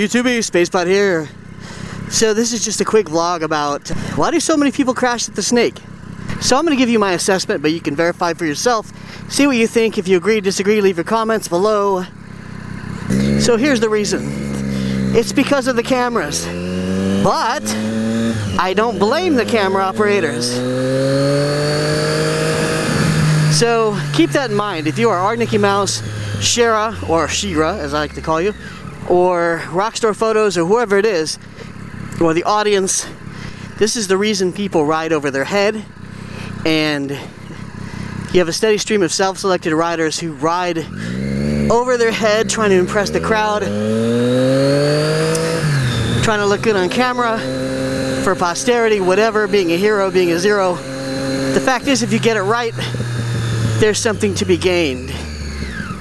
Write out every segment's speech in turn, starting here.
YouTube, Spacepot here. So this is just a quick vlog about why do so many people crash at the Snake. So I'm going to give you my assessment, but you can verify for yourself. See what you think. If you agree, disagree, leave your comments below. So here's the reason. It's because of the cameras. But I don't blame the camera operators. So keep that in mind. If you are Rnickeymouse, Shera, or Shera as I like to call you, or Rockstar Photos, or whoever it is, or the audience, this is the reason people ride over their head. And you have a steady stream of self-selected riders who ride over their head trying to impress the crowd, trying to look good on camera for posterity, whatever, being a hero, being a zero. The fact is, if you get it right, there's something to be gained.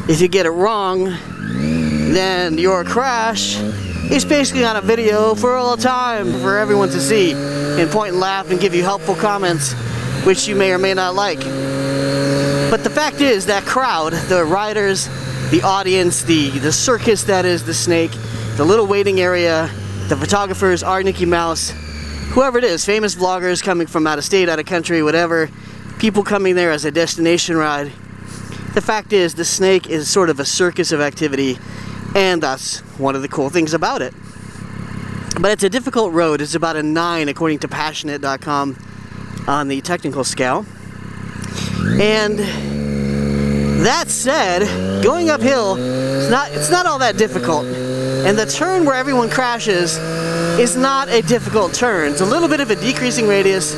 If you get it wrong, then your crash is basically on a video for all time for everyone to see and point and laugh and give you helpful comments, which you may or may not like. But the fact is, that crowd, the riders, the audience, the circus that is the Snake, the little waiting area, the photographers, Rnickeymouse, whoever it is, famous vloggers coming from out of state, out of country, whatever, people coming there as a destination ride. The fact is, the Snake is sort of a circus of activity, and that's one of the cool things about it. But it's a difficult road. It's about a 9 according to Passionate.com on the technical scale. And that said, going uphill, it's not all that difficult. And the turn where everyone crashes is not a difficult turn. It's a little bit of a decreasing radius,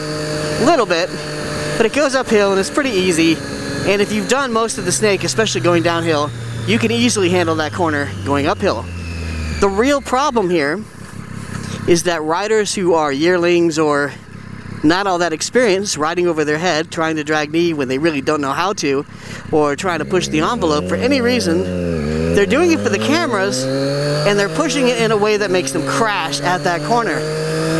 a little bit, but it goes uphill and it's pretty easy. And if you've done most of the Snake, especially going downhill, you can easily handle that corner going uphill. The real problem here is that riders who are yearlings or not all that experienced, riding over their head, trying to drag knee when they really don't know how to, or trying to push the envelope for any reason, they're doing it for the cameras, and they're pushing it in a way that makes them crash at that corner.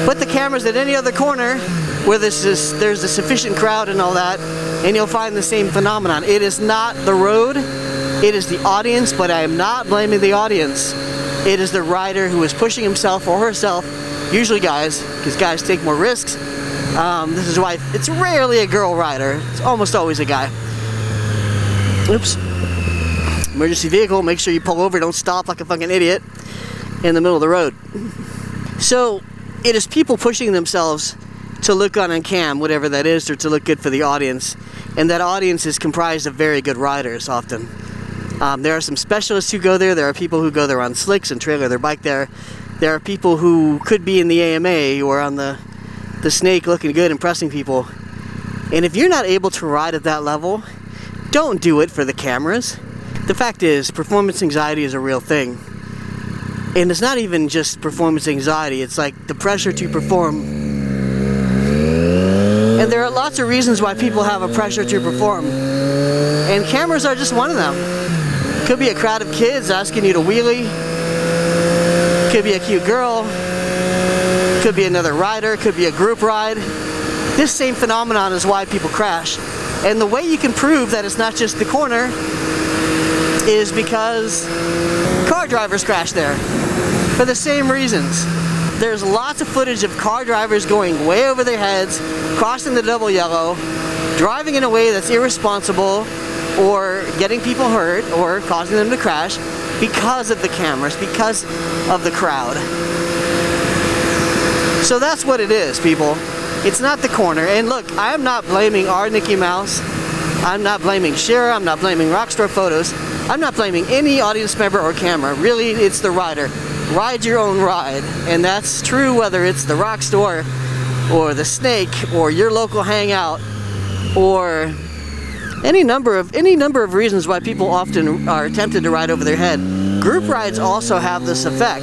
Put the cameras at any other corner where there's a sufficient crowd and all that, and you'll find the same phenomenon. It is not the road, it is the audience, but I am not blaming the audience. It is the rider who is pushing himself or herself, usually guys, because guys take more risks. This is why it's rarely a girl rider. It's almost always a guy. Oops. Emergency vehicle, make sure you pull over, don't stop like a fucking idiot in the middle of the road. So, it is people pushing themselves to look on cam, whatever that is, or to look good for the audience. And that audience is comprised of very good riders often. There are some specialists who go there. There are people who go there on slicks and trailer their bike there. There are people who could be in the AMA or on the Snake looking good, impressing people. And if you're not able to ride at that level, don't do it for the cameras. The fact is, performance anxiety is a real thing. And it's not even just performance anxiety, it's like the pressure to perform. And there are lots of reasons why people have a pressure to perform. And cameras are just one of them. Could be a crowd of kids asking you to wheelie. Could be a cute girl. Could be another rider, could be a group ride. This same phenomenon is why people crash. And the way you can prove that it's not just the corner is because car drivers crash there for the same reasons. There's lots of footage of car drivers going way over their heads, crossing the double yellow, driving in a way that's irresponsible, or getting people hurt, or causing them to crash because of the cameras, because of the crowd. So that's what it is, people. It's not the corner. And look, I am not blaming Rnickeymouse. I'm not blaming Shera. I'm not blaming Rockstar Photos. I'm not blaming any audience member or camera. Really, it's the rider. Ride your own ride. And that's true whether it's the Rockstar or the Snake or your local hangout or any number of reasons why people often are tempted to ride over their head. Group rides also have this effect,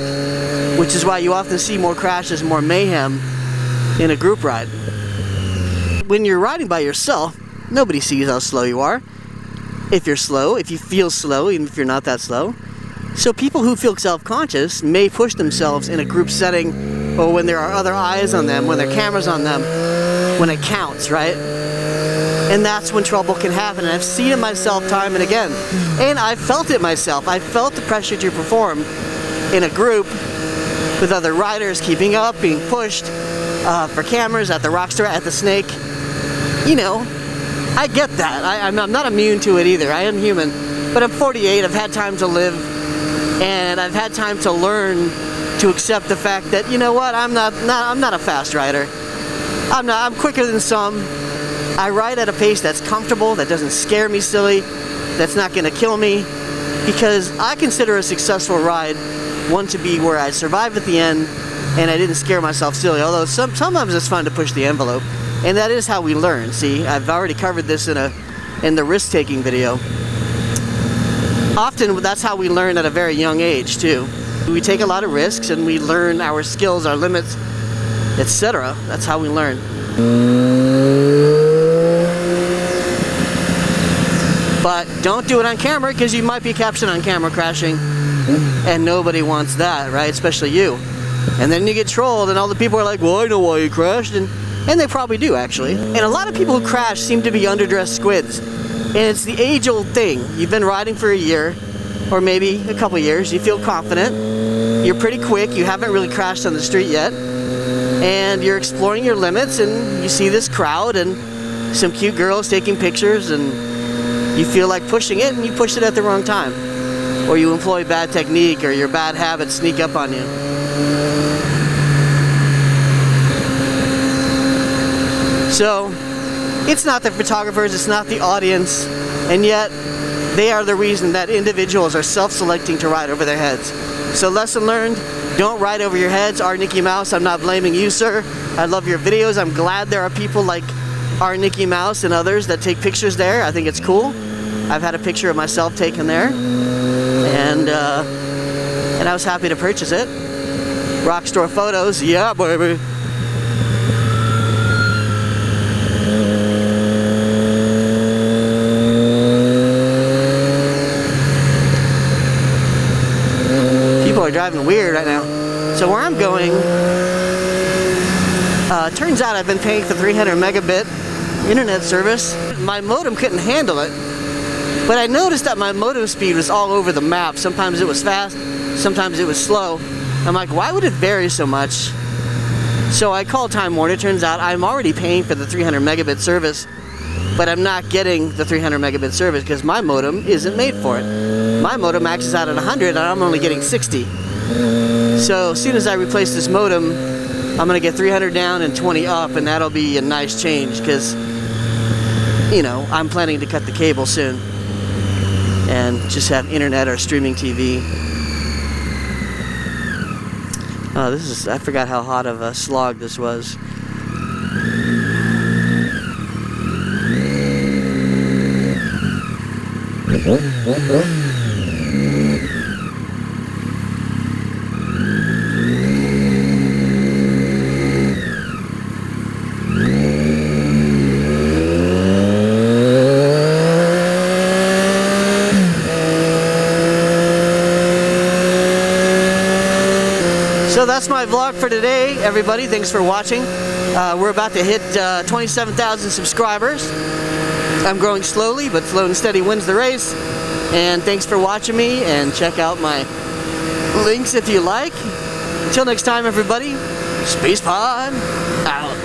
which is why you often see more crashes, more mayhem in a group ride. When you're riding by yourself, nobody sees how slow you are. If you're slow, if you feel slow, even if you're not that slow. So people who feel self-conscious may push themselves in a group setting, or when there are other eyes on them, when there are cameras on them, when it counts, right? And that's when trouble can happen. And I've seen it myself time and again. And I've felt it myself. I felt the pressure to perform in a group with other riders, keeping up, being pushed for cameras at the Rockstar, at the Snake. You know, I get that. I'm not immune to it either. I am human, but I'm 48. I've had time to live, and I've had time to learn to accept the fact that, you know what, I'm not a fast rider. I'm quicker than some. I ride at a pace that's comfortable, that doesn't scare me silly, that's not going to kill me, because I consider a successful ride one to be where I survived at the end and I didn't scare myself silly, although sometimes it's fun to push the envelope, and that is how we learn. See, I've already covered this in the risk-taking video. Often that's how we learn at a very young age too. We take a lot of risks and we learn our skills, our limits, etc. That's how we learn. But don't do it on camera, because you might be captured on camera crashing, and nobody wants that, right? Especially you. And then you get trolled and all the people are like, well, I know why you crashed, and they probably do actually. And a lot of people who crash seem to be underdressed squids. And it's the age-old thing. You've been riding for a year, or maybe a couple years, you feel confident, you're pretty quick, you haven't really crashed on the street yet, and you're exploring your limits, and you see this crowd and some cute girls taking pictures, and you feel like pushing it, and you push it at the wrong time. Or you employ bad technique, or your bad habits sneak up on you. So, it's not the photographers, it's not the audience, and yet they are the reason that individuals are self-selecting to ride over their heads. So lesson learned, don't ride over your heads. Rnickeymouse, I'm not blaming you, sir. I love your videos. I'm glad there are people like Rnickeymouse and others that take pictures there. I think it's cool. I've had a picture of myself taken there, and I was happy to purchase it. Rockstar photos, yeah, baby. People are driving weird right now. So where I'm going, turns out I've been paying for 300 megabit internet service. My modem couldn't handle it, but I noticed that my modem speed was all over the map. Sometimes it was fast, sometimes it was slow. I'm like, why would it vary so much? So I called Time Warner. Turns out I'm already paying for the 300 megabit service, but I'm not getting the 300 megabit service because my modem isn't made for it. My modem maxes out at 100 and I'm only getting 60. So as soon as I replace this modem, I'm gonna get 300 down and 20 up, and that'll be a nice change, because, you know, I'm planning to cut the cable soon and just have internet or streaming TV. Oh, this is, I forgot how hot of a slog this was. So that's my vlog for today, everybody. Thanks for watching. We're about to hit 27,000 subscribers. I'm growing slowly, but slow and steady wins the race. And thanks for watching me, and check out my links if you like. Until next time, everybody, Space Pod out.